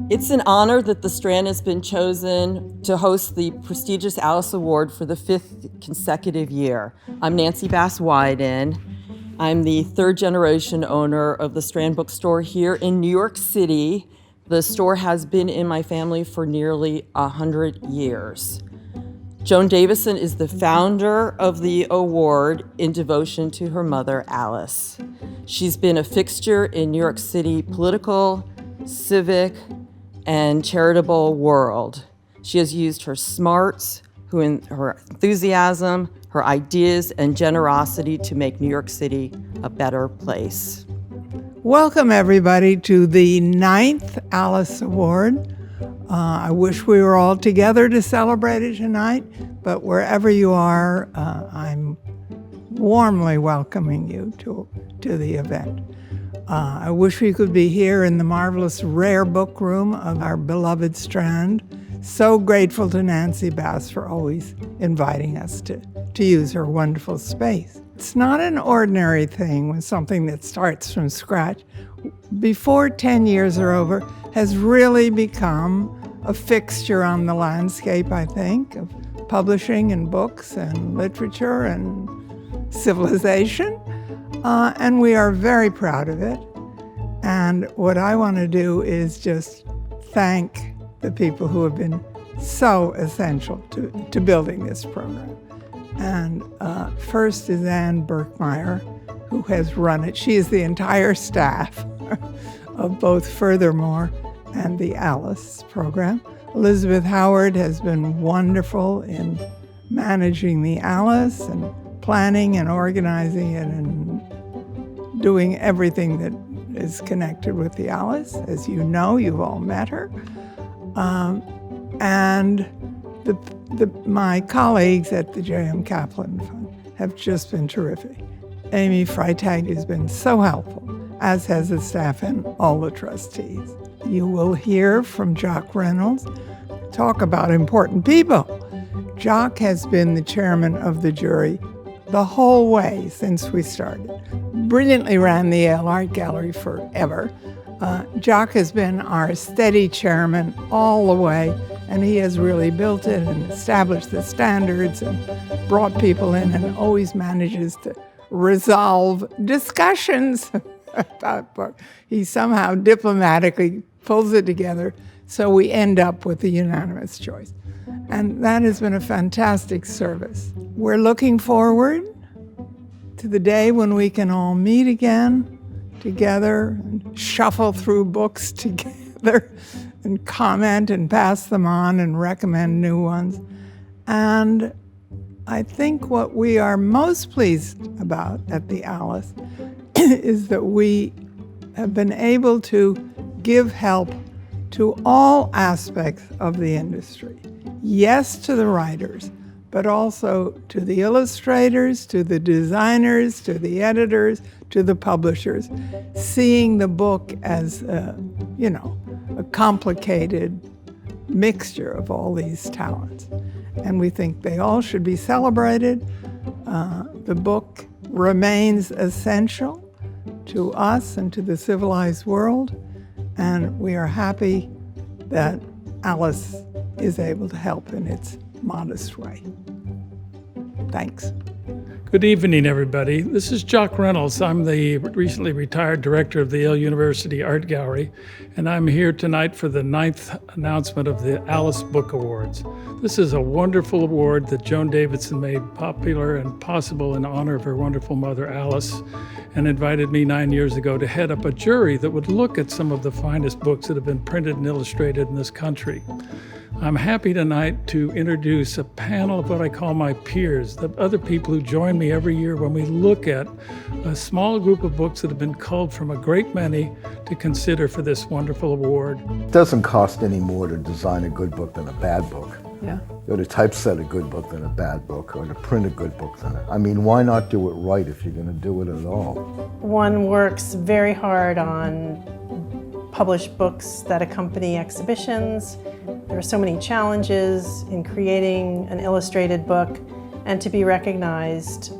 It's an honor that the Strand has been chosen to host the prestigious Alice Award for the 5th consecutive year. I'm Nancy Bass-Wyden. I'm the third generation owner of the Strand Bookstore here in New York City. The store has been in my family for nearly 100 years. Joan Davison is the founder of the award in devotion to her mother, Alice. She's been a fixture in New York City political, civic, and charitable world. She has used her smarts, her enthusiasm, her ideas, and generosity to make New York City a better place. Welcome, everybody, to the 9th Alice Award. I wish we were all together to celebrate it tonight, but wherever you are, I'm warmly welcoming you to the event. I wish we could be here in the marvelous rare book room of our beloved Strand. So grateful to Nancy Bass for always inviting us to use her wonderful space. It's not an ordinary thing when something that starts from scratch, before 10 years are over, has really become a fixture on the landscape, I think, of publishing and books and literature and civilization. And we are very proud of it. And what I want to do is just thank the people who have been so essential to building this program. And first is Anne Berkmeyer, who has run it. She is the entire staff of both Furthermore and the Alice program. Elizabeth Howard has been wonderful in managing the Alice and planning and organizing it and doing everything that is connected with the Alice. As you know, you've all met her. And my colleagues at the J.M. Kaplan Fund have just been terrific. Amy Freitag has been so helpful, as has the staff and all the trustees. You will hear from Jock Reynolds. Talk about important people. Jock has been the chairman of the jury the whole way since we started. Brilliantly ran the Yale Art Gallery forever. Jock has been our steady chairman all the way, and he has really built it and established the standards and brought people in and always manages to resolve discussions about book. He somehow diplomatically pulls it together so we end up with a unanimous choice. And that has been a fantastic service. We're looking forward to the day when we can all meet again together and shuffle through books together and comment and pass them on and recommend new ones. And I think what we are most pleased about at the Alice is that we have been able to give help to all aspects of the industry. Yes, to the writers, but also to the illustrators, to the designers, to the editors, to the publishers, seeing the book as a complicated mixture of all these talents. And we think they all should be celebrated. The book remains essential to us and to the civilized world, and we are happy that Alice is able to help in its modest way. Thanks. Good evening, everybody. This is Jock Reynolds. I'm the recently retired director of the Yale University Art Gallery, and I'm here tonight for the 9th announcement of the Alice Book Awards. This is a wonderful award that Joan Davidson made popular and possible in honor of her wonderful mother, Alice, and invited me 9 years ago to head up a jury that would look at some of the finest books that have been printed and illustrated in this country. I'm happy tonight to introduce a panel of what I call my peers, the other people who join me every year when we look at a small group of books that have been culled from a great many to consider for this wonderful award. It doesn't cost any more to design a good book than a bad book. Yeah. Or to typeset a good book than a bad book, or to print a good book than it. I mean, why not do it right if you're going to do it at all? One works very hard on published books that accompany exhibitions. There are so many challenges in creating an illustrated book, and to be recognized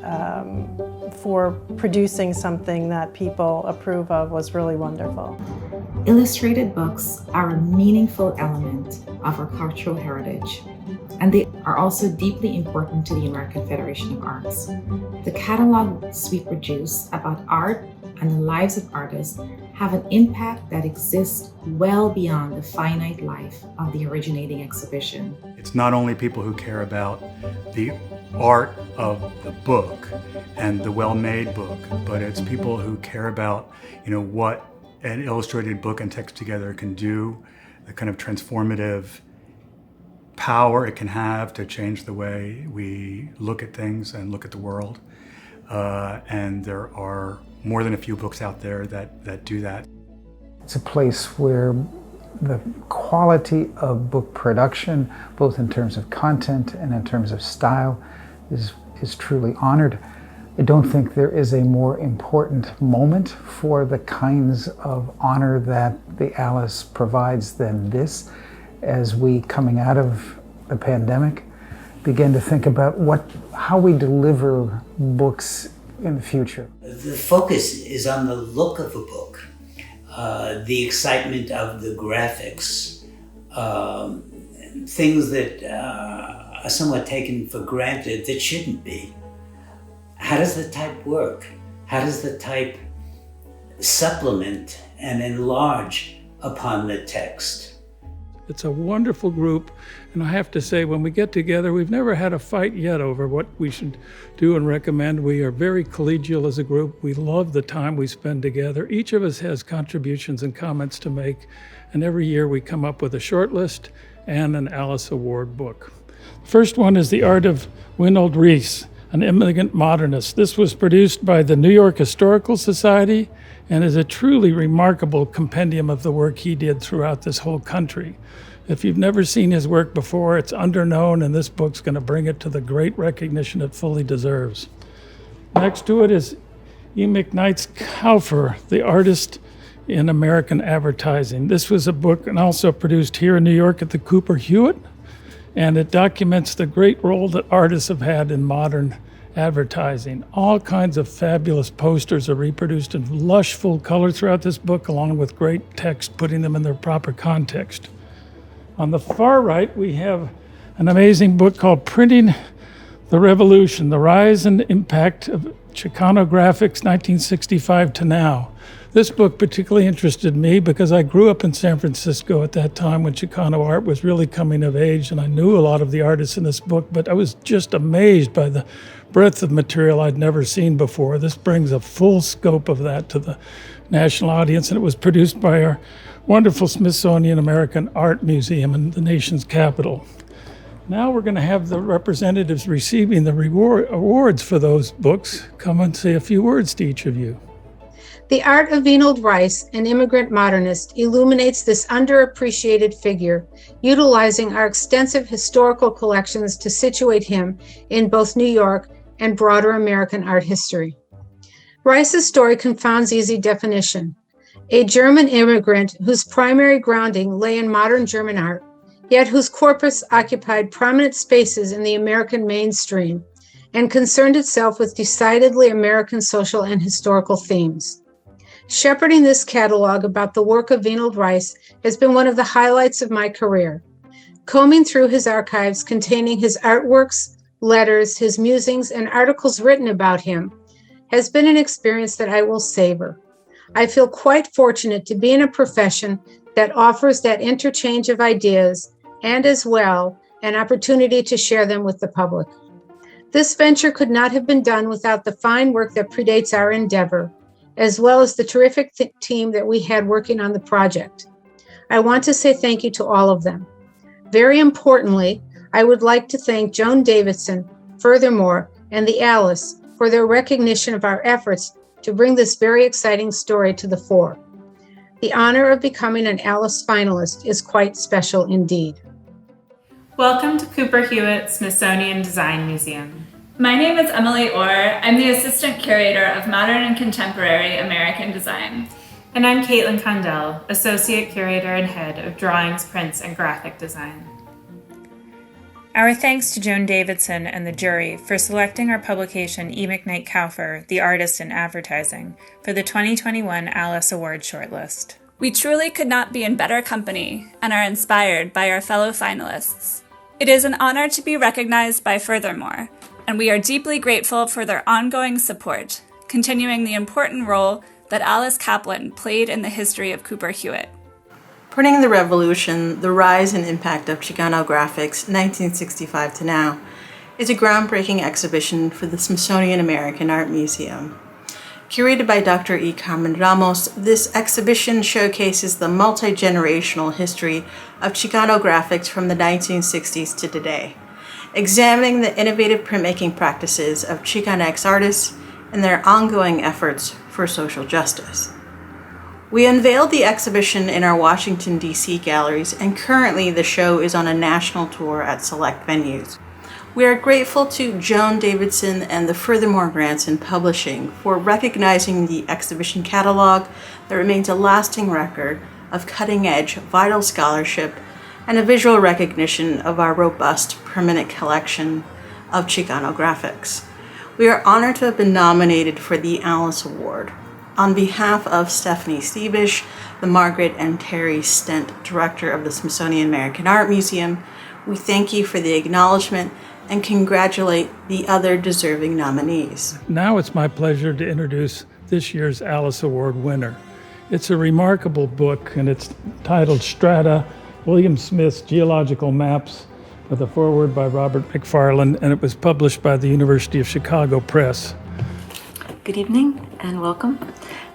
for producing something that people approve of was really wonderful. Illustrated books are a meaningful element of our cultural heritage, and they are also deeply important to the American Federation of Arts. The catalogs we produce about art and the lives of artists have an impact that exists well beyond the finite life of the originating exhibition. It's not only people who care about the art of the book and the well-made book, but it's people who care about, what an illustrated book and text together can do, the kind of transformative power it can have to change the way we look at things and look at the world. And there are more than a few books out there that do that. It's a place where the quality of book production, both in terms of content and in terms of style, is truly honored. I don't think there is a more important moment for the kinds of honor that the Alice provides than this, as we, coming out of the pandemic, begin to think about how we deliver books in the future. The focus is on the look of a book, the excitement of the graphics, things that are somewhat taken for granted that shouldn't be. How does the type work? How does the type supplement and enlarge upon the text? It's a wonderful group, and I have to say, when we get together, we've never had a fight yet over what we should do and recommend. We are very collegial as a group. We love the time we spend together. Each of us has contributions and comments to make, and every year we come up with a short list and an Alice Award book. The first one is The Art of Winold Reiss, an immigrant modernist. This was produced by the New York Historical Society and is a truly remarkable compendium of the work he did throughout this whole country. If you've never seen his work before, it's underknown, and this book's going to bring it to the great recognition it fully deserves. Next to it is E. McKnight's Kaufer, The Artist in American Advertising. This was a book and also produced here in New York at the Cooper Hewitt, and it documents the great role that artists have had in modern advertising. All kinds of fabulous posters are reproduced in lush, full color throughout this book, along with great text, putting them in their proper context. On the far right, we have an amazing book called Printing the Revolution, The Rise and Impact of Chicano Graphics, 1965 to Now. This book particularly interested me because I grew up in San Francisco at that time when Chicano art was really coming of age, and I knew a lot of the artists in this book, but I was just amazed by the breadth of material I'd never seen before. This brings a full scope of that to the national audience, and it was produced by our wonderful Smithsonian American Art Museum in the nation's capital. Now we're going to have the representatives receiving the awards for those books come and say a few words to each of you. The Art of Winold Reiss, an immigrant modernist, illuminates this underappreciated figure, utilizing our extensive historical collections to situate him in both New York and broader American art history. Reiss's story confounds easy definition. A German immigrant whose primary grounding lay in modern German art, yet whose corpus occupied prominent spaces in the American mainstream and concerned itself with decidedly American social and historical themes. Shepherding this catalog about the work of Winold Reiss has been one of the highlights of my career. Combing through his archives containing his artworks, letters, his musings, and articles written about him has been an experience that I will savor. I feel quite fortunate to be in a profession that offers that interchange of ideas and, as well, an opportunity to share them with the public. This venture could not have been done without the fine work that predates our endeavor, as well as the terrific team that we had working on the project. I want to say thank you to all of them. Very importantly, I would like to thank Joan Davidson, furthermore, and the Alice for their recognition of our efforts to bring this very exciting story to the fore. The honor of becoming an Alice finalist is quite special indeed. Welcome to Cooper Hewitt Smithsonian Design Museum. My name is Emily Orr. I'm the Assistant Curator of Modern and Contemporary American Design. And I'm Caitlin Condell, Associate Curator and Head of Drawings, Prints, and Graphic Design. Our thanks to Joan Davidson and the jury for selecting our publication E. McKnight Kauffer, The Artist in Advertising, for the 2021 Alice Award shortlist. We truly could not be in better company and are inspired by our fellow finalists. It is an honor to be recognized by Furthermore, and we are deeply grateful for their ongoing support, continuing the important role that Alice Kaplan played in the history of Cooper Hewitt. Printing the Revolution, The Rise and Impact of Chicano Graphics, 1965 to Now, is a groundbreaking exhibition for the Smithsonian American Art Museum. Curated by Dr. E. Carmen Ramos, this exhibition showcases the multi-generational history of Chicano graphics from the 1960s to today, examining the innovative printmaking practices of Chicanx artists and their ongoing efforts for social justice. We unveiled the exhibition in our Washington, D.C. galleries, and currently the show is on a national tour at select venues. We are grateful to Joan Davidson and the Furthermore Grants in Publishing for recognizing the exhibition catalog that remains a lasting record of cutting-edge, vital scholarship and a visual recognition of our robust, permanent collection of Chicano graphics. We are honored to have been nominated for the Alice Award. On behalf of Stephanie Stebish, the Margaret and Terry Stent Director of the Smithsonian American Art Museum, we thank you for the acknowledgement and congratulate the other deserving nominees. Now it's my pleasure to introduce this year's Alice Award winner. It's a remarkable book, and it's titled Strata, William Smith's Geological Maps, with a foreword by Robert McFarland, and it was published by the University of Chicago Press. Good evening and welcome.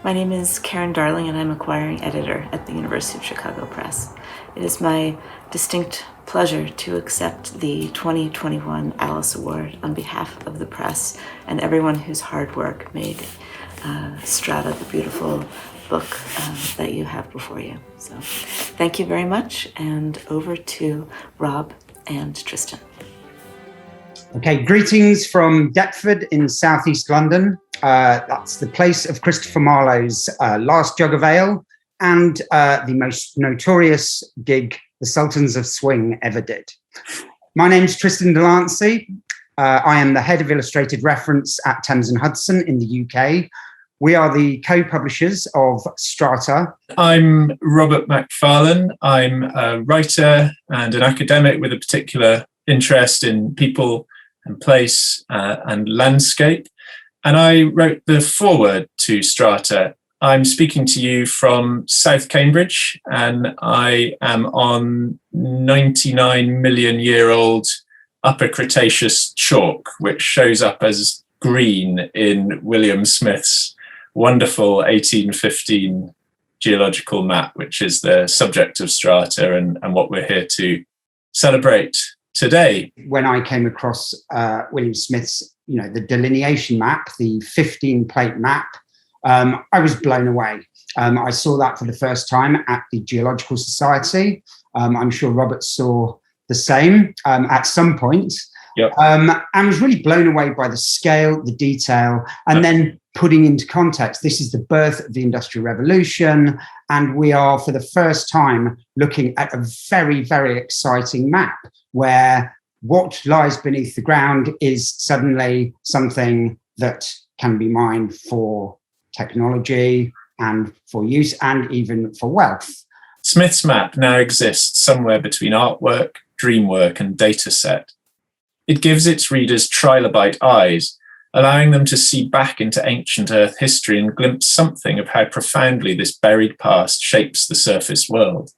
My name is Karen Darling, and I'm acquiring editor at the University of Chicago Press. It is my distinct pleasure to accept the 2021 Alice Award on behalf of the press and everyone whose hard work made Strata the beautiful book that you have before you. So thank you very much, and over to Rob and Tristan. Okay, greetings from Deptford in southeast London. That's the place of Christopher Marlowe's Last Jug of Ale and the most notorious gig the Sultans of Swing ever did. My name's Tristan Delancey. I am the head of illustrated reference at Thames and Hudson in the UK. We are the co-publishers of Strata. I'm Robert McFarlane. I'm a writer and an academic with a particular interest in people and place and landscape. And I wrote the foreword to Strata. I'm speaking to you from South Cambridge, and I am on 99 million year old Upper Cretaceous chalk, which shows up as green in William Smith's wonderful 1815 geological map, which is the subject of Strata and what we're here to celebrate today. When I came across William Smith's, the delineation map, the 15-plate map, I was blown away. I saw that for the first time at the Geological Society. I'm sure Robert saw the same at some point. Yep. And was really blown away by the scale, the detail, and then putting into context, this is the birth of the Industrial Revolution, and we are, for the first time, looking at a very, very exciting map where what lies beneath the ground is suddenly something that can be mined for technology and for use and even for wealth. Smith's map now exists somewhere between artwork dreamwork and data set. It gives its readers trilobite eyes, allowing them to see back into ancient Earth history and glimpse something of how profoundly this buried past shapes the surface world.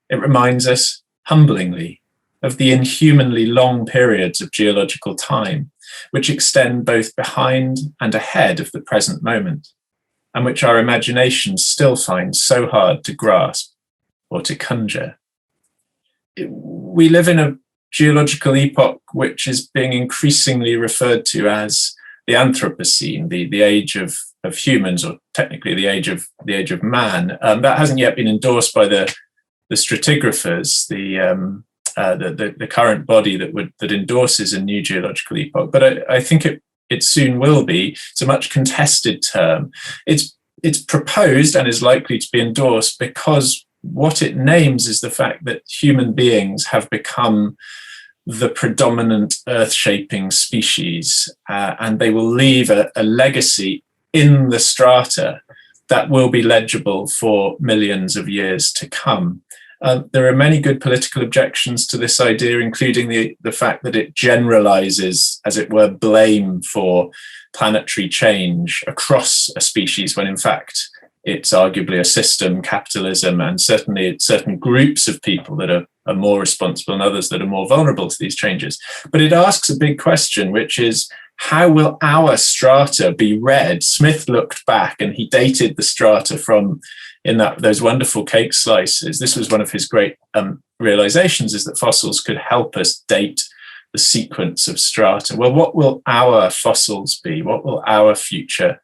It reminds us, humblingly, of the inhumanly long periods of geological time, which extend both behind and ahead of the present moment, and which our imaginations still find so hard to grasp or to conjure. We live in a geological epoch which is being increasingly referred to as the Anthropocene, the age of humans, or technically the age of man. That hasn't yet been endorsed by the stratigraphers, the current body that endorses a new geological epoch. But I think it soon will be. It's a much contested term. It's proposed and is likely to be endorsed because what it names is the fact that human beings have become the predominant earth-shaping species, and they will leave a legacy in the strata that will be legible for millions of years to come. There are many good political objections to this idea, including the fact that it generalizes, as it were, blame for planetary change across a species, when in fact it's arguably a system, capitalism, and certainly certain groups of people that are more responsible and others that are more vulnerable to these changes. But it asks a big question, which is, how will our strata be read? Smith looked back and he dated the strata from those wonderful cake slices. This was one of his great realizations, is that fossils could help us date the sequence of strata. Well, what will our fossils be? What will our future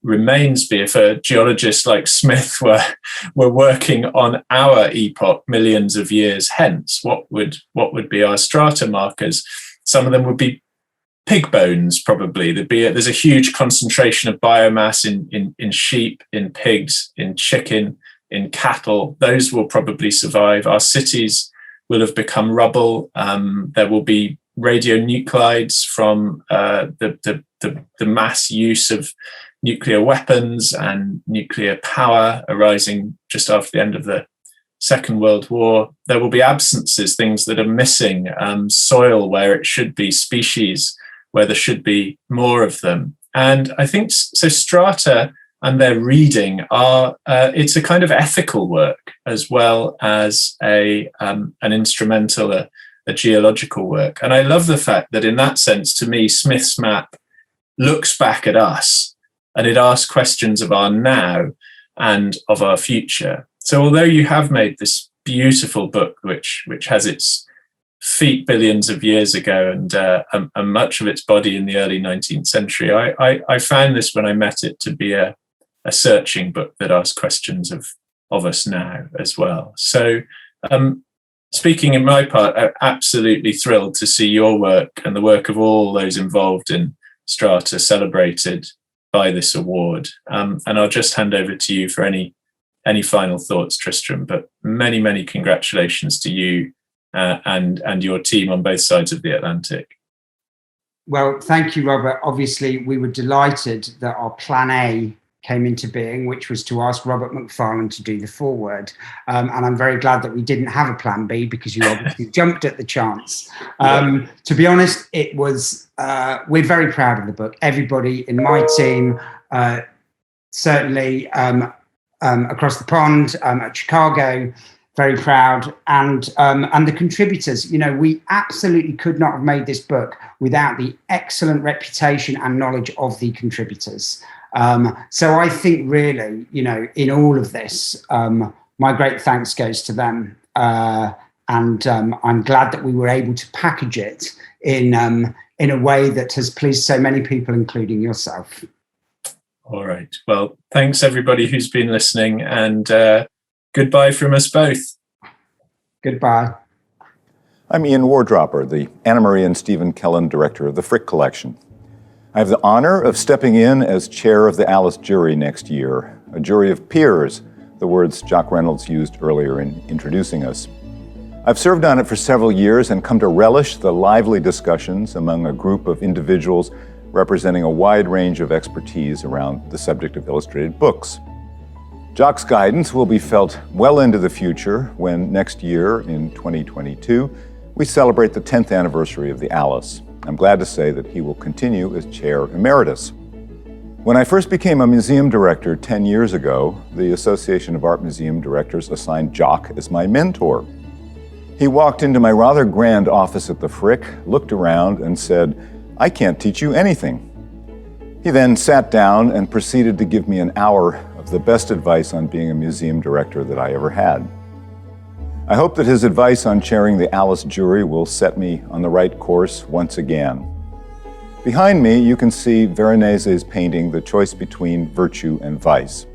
remains be if a geologist like Smith were working on our epoch millions of years hence? What would be our strata markers? Some of them would be pig bones, probably. There's a huge concentration of biomass in sheep, in pigs, in chicken, in cattle. Those will probably survive. Our cities will have become rubble. There will be radionuclides from the mass use of nuclear weapons and nuclear power arising just after the end of the Second World War. There will be absences, things that are missing, soil where it should be, species where there should be more of them. And I think so strata and their reading are, it's a kind of ethical work as well as an instrumental, a geological work. And I love the fact that in that sense, to me, Smith's map looks back at us and it asks questions of our now and of our future. So although you have made this beautiful book, which has its feet billions of years ago and much of its body in the early 19th century, I found this when I met it to be a searching book that asks questions of us now as well. So speaking in my part, I'm absolutely thrilled to see your work and the work of all those involved in Strata celebrated by this award. And I'll just hand over to you for any final thoughts, Tristram, but many, many congratulations to you and your team on both sides of the Atlantic. Well, thank you, Robert. Obviously, we were delighted that our plan A came into being, which was to ask Robert Macfarlane to do the foreword. And I'm very glad that we didn't have a plan B, because you obviously jumped at the chance. To be honest, it was, we're very proud of the book. Everybody in my team, certainly across the pond, at Chicago, very proud, and the contributors. You know, we absolutely could not have made this book without the excellent reputation and knowledge of the contributors. So I think really, you know, in all of this, my great thanks goes to them. And I'm glad that we were able to package it in a way that has pleased so many people, including yourself. All right. Well, thanks everybody who's been listening, and goodbye from us both. Goodbye. I'm Ian Wardropper, the Anna Marie and Stephen Kellen Director of the Frick Collection. I have the honor of stepping in as chair of the Alice jury next year, a jury of peers, the words Jock Reynolds used earlier in introducing us. I've served on it for several years and come to relish the lively discussions among a group of individuals representing a wide range of expertise around the subject of illustrated books. Jock's guidance will be felt well into the future when next year, in 2022, we celebrate the 10th anniversary of the Alice. I'm glad to say that he will continue as chair emeritus. When I first became a museum director 10 years ago, the Association of Art Museum Directors assigned Jock as my mentor. He walked into my rather grand office at the Frick, looked around, and said, "I can't teach you anything." He then sat down and proceeded to give me an hour of the best advice on being a museum director that I ever had. I hope that his advice on chairing the Alice jury will set me on the right course once again. Behind me, you can see Veronese's painting, The Choice Between Virtue and Vice.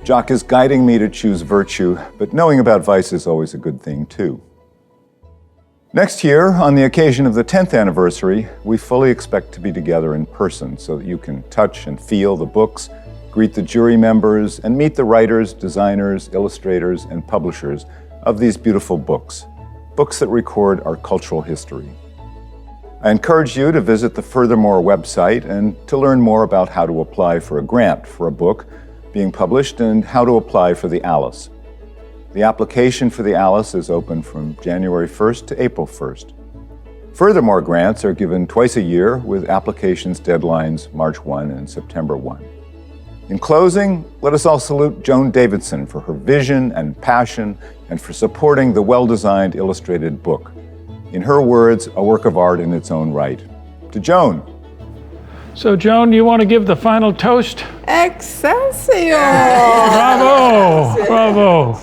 Jock is guiding me to choose virtue, but knowing about vice is always a good thing too. Next year, on the occasion of the 10th anniversary, we fully expect to be together in person so that you can touch and feel the books, greet the jury members, and meet the writers, designers, illustrators, and publishers of these beautiful books, books that record our cultural history. I encourage you to visit the Furthermore website and to learn more about how to apply for a grant for a book being published and how to apply for the Alice. The application for the Alice is open from January 1st to April 1st. Furthermore grants are given twice a year with applications deadlines March 1 and September 1. In closing, let us all salute Joan Davidson for her vision and passion and for supporting the well-designed illustrated book. In her words, a work of art in its own right. To Joan. So, Joan, you want to give the final toast? Excelsior! Bravo! Bravo!